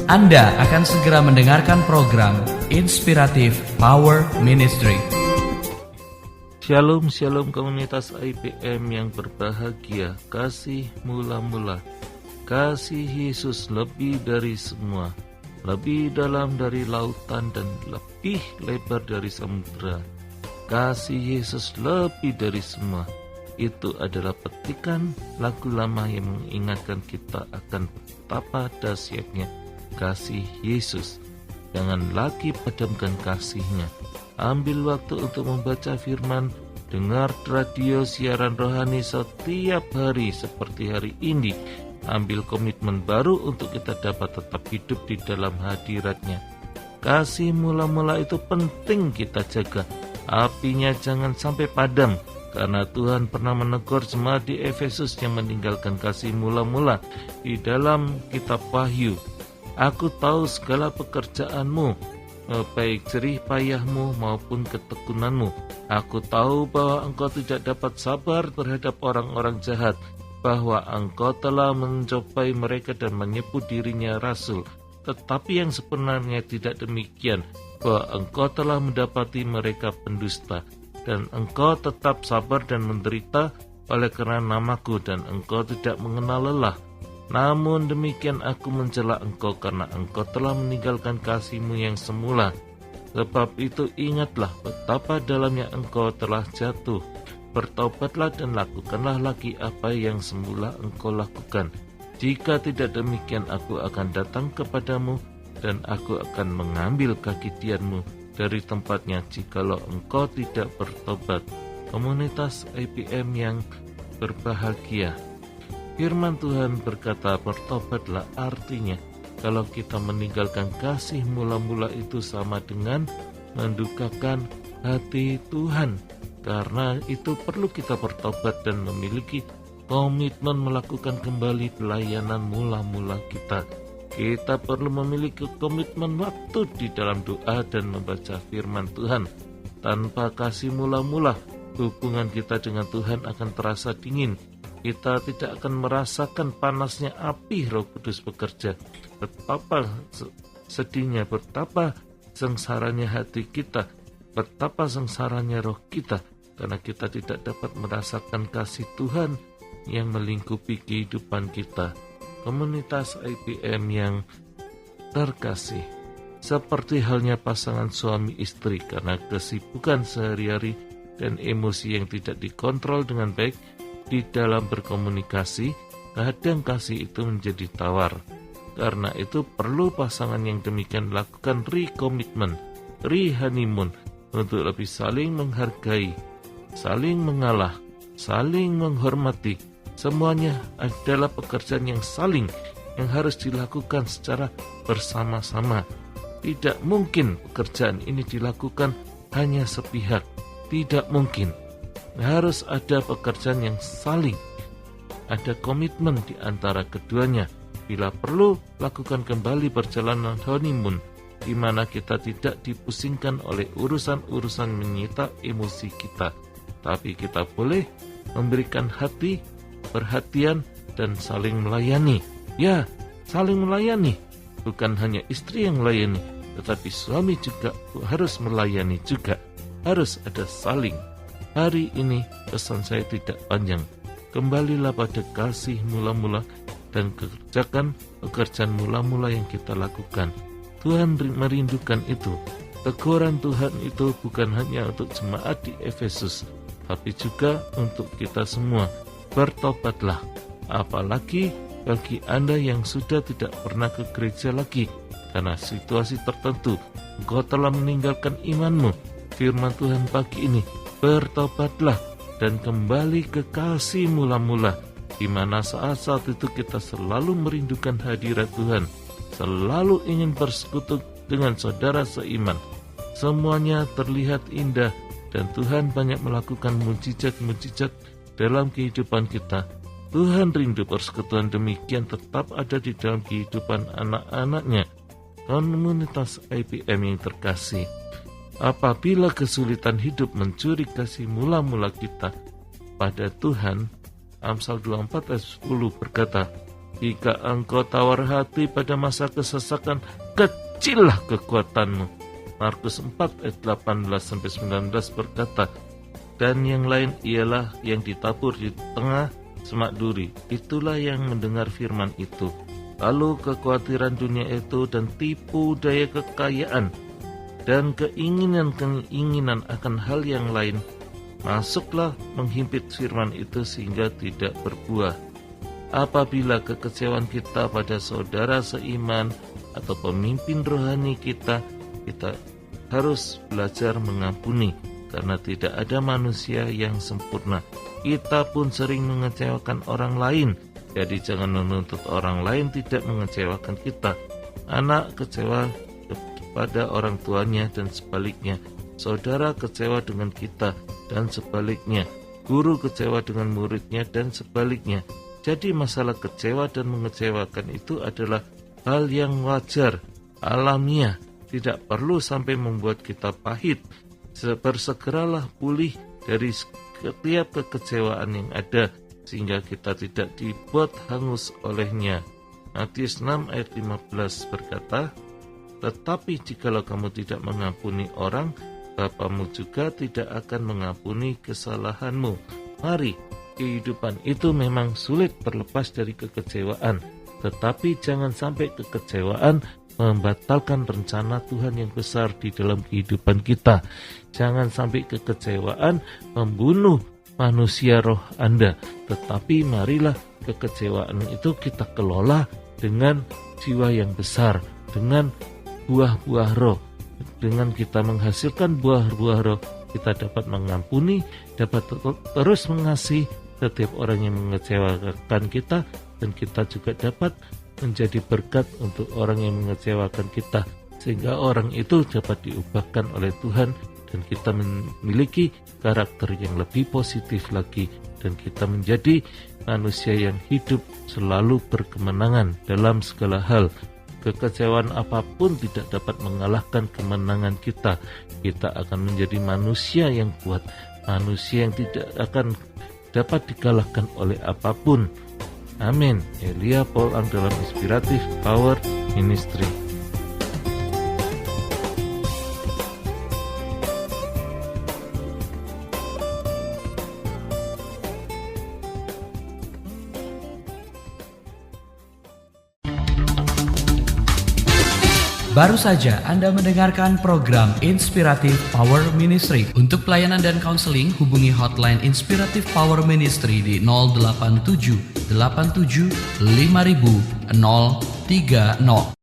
Anda akan segera mendengarkan program Inspiratif Power Ministry. Shalom, shalom komunitas IPM yang berbahagia. Kasih mula-mula, kasih Yesus lebih dari semua, lebih dalam dari lautan dan lebih lebar dari samudera. Kasih Yesus lebih dari semua. Itu adalah petikan lagu lama yang mengingatkan kita akan betapa dahsyatnya kasih Yesus. Jangan lagi padamkan kasih-Nya. Ambil waktu untuk membaca firman, dengar radio siaran rohani setiap hari seperti hari ini. Ambil komitmen baru untuk kita dapat tetap hidup di dalam hadirat-Nya. Kasih mula-mula itu penting kita jaga. Apinya jangan sampai padam. Karena Tuhan pernah menegur jemaat di Efesus yang meninggalkan kasih mula-mula di dalam kitab Wahyu. Aku tahu segala pekerjaanmu, baik jerih payahmu maupun ketekunanmu. Aku tahu bahwa engkau tidak dapat sabar terhadap orang-orang jahat, bahwa engkau telah mencobai mereka dan menyebut dirinya rasul. Tetapi yang sebenarnya tidak demikian, bahwa engkau telah mendapati mereka pendusta. Dan engkau tetap sabar dan menderita oleh karena namaku, dan engkau tidak mengenal lelah. Namun demikian aku mencela engkau karena engkau telah meninggalkan kasih-Mu yang semula. Sebab itu ingatlah betapa dalamnya engkau telah jatuh. Bertobatlah dan lakukanlah lagi apa yang semula engkau lakukan. Jika tidak demikian aku akan datang kepadamu dan aku akan mengambil kaki tianmu dari tempatnya jikalau engkau tidak bertobat. Komunitas IPM yang berbahagia, firman Tuhan berkata bertobatlah, artinya kalau kita meninggalkan kasih mula-mula itu sama dengan mendukakan hati Tuhan. Karena itu perlu kita bertobat dan memiliki komitmen melakukan kembali pelayanan mula-mula kita. Kita perlu memiliki komitmen waktu di dalam doa dan membaca firman Tuhan. Tanpa kasih mula-mula, hubungan kita dengan Tuhan akan terasa dingin. Kita tidak akan merasakan panasnya api Roh Kudus bekerja. Betapa sedihnya, betapa sengsaranya hati kita, betapa sengsaranya roh kita, karena kita tidak dapat merasakan kasih Tuhan yang melingkupi kehidupan kita. Komunitas IPM yang terkasih, seperti halnya pasangan suami istri, karena kesibukan sehari-hari dan emosi yang tidak dikontrol dengan baik di dalam berkomunikasi, kadang kasih itu menjadi tawar. Karena itu perlu pasangan yang demikian lakukan re-commitment, re-honeymoon, untuk lebih saling menghargai, saling mengalah, saling menghormati. Semuanya adalah pekerjaan yang saling, yang harus dilakukan secara bersama-sama. Tidak mungkin pekerjaan ini dilakukan hanya sepihak. Tidak mungkin. Harus ada pekerjaan yang saling. Ada komitmen di antara keduanya. Bila perlu, lakukan kembali perjalanan honeymoon, di mana kita tidak dipusingkan oleh urusan-urusan menyita emosi kita. Tapi kita boleh memberikan hati, perhatian, dan saling melayani. Ya, saling melayani. Bukan hanya istri yang melayani, tetapi suami juga harus melayani juga. Harus ada saling. Hari ini pesan saya tidak panjang. Kembalilah pada kasih mula-mula dan kerjakan pekerjaan mula-mula yang kita lakukan. Tuhan merindukan itu. Teguran Tuhan itu bukan hanya untuk jemaat di Efesus, tapi juga untuk kita semua. Bertobatlah, apalagi bagi Anda yang sudah tidak pernah ke gereja lagi karena situasi tertentu. Engkau telah meninggalkan imanmu. Firman Tuhan pagi ini, bertobatlah dan kembali ke kasih mula-mula, di mana saat-saat itu kita selalu merindukan hadirat Tuhan, selalu ingin bersekutu dengan saudara seiman. Semuanya terlihat indah dan Tuhan banyak melakukan mujizat-mujizat dalam kehidupan kita. Tuhan rindu persekutuan demikian tetap ada di dalam kehidupan anak-anaknya. Komunitas IPM yang terkasih, apabila kesulitan hidup mencuri kasih mula-mula kita pada Tuhan, Amsal 24 ayat 10 berkata, Jika engkau tawar hati pada masa kesesakan, kecillah kekuatanmu. Markus 4 ayat 18-19 berkata, dan yang lain ialah yang ditabur di tengah semak duri. Itulah yang mendengar firman itu. Lalu kekhawatiran dunia itu dan tipu daya kekayaan dan keinginan-keinginan akan hal yang lain masuklah menghimpit firman itu sehingga tidak berbuah. Apabila kekecewaan kita pada saudara seiman atau pemimpin rohani kita harus belajar mengampuni, karena tidak ada manusia yang sempurna. Kita pun sering mengecewakan orang lain, jadi jangan menuntut orang lain tidak mengecewakan kita. Anak kecewa kepada orang tuanya dan sebaliknya. Saudara kecewa dengan kita dan sebaliknya. Guru kecewa dengan muridnya dan sebaliknya. Jadi masalah kecewa dan mengecewakan itu adalah hal yang wajar, alamiah, tidak perlu sampai membuat kita pahit. Bersegeralah pulih dari setiap kekecewaan yang ada, sehingga kita tidak dibuat hangus olehnya. Matius 6 ayat 15 berkata, tetapi jikalau kamu tidak mengampuni orang, Bapamu juga tidak akan mengampuni kesalahanmu. Mari, kehidupan itu memang sulit terlepas dari kekecewaan, tetapi jangan sampai kekecewaan membatalkan rencana Tuhan yang besar di dalam kehidupan kita. Jangan sampai kekecewaan membunuh manusia roh Anda, tetapi marilah kekecewaan itu kita kelola dengan jiwa yang besar, dengan buah-buah roh. Dengan kita menghasilkan buah-buah roh, kita dapat mengampuni, dapat terus mengasihi setiap orang yang mengecewakan kita, dan kita juga dapat menjadi berkat untuk orang yang mengecewakan kita, sehingga orang itu dapat diubahkan oleh Tuhan dan kita memiliki karakter yang lebih positif lagi, dan kita menjadi manusia yang hidup selalu berkemenangan dalam segala hal. Kekecewaan apapun tidak dapat mengalahkan kemenangan kita. Kita akan menjadi manusia yang kuat, manusia yang tidak akan dapat dikalahkan oleh apapun. Amin. Elia Paul Ang dalam Inspiratif Power Ministry. Baru saja Anda mendengarkan program Inspiratif Power Ministry. Untuk pelayanan dan kaunseling, hubungi hotline Inspiratif Power Ministry di 087 87 5000 030.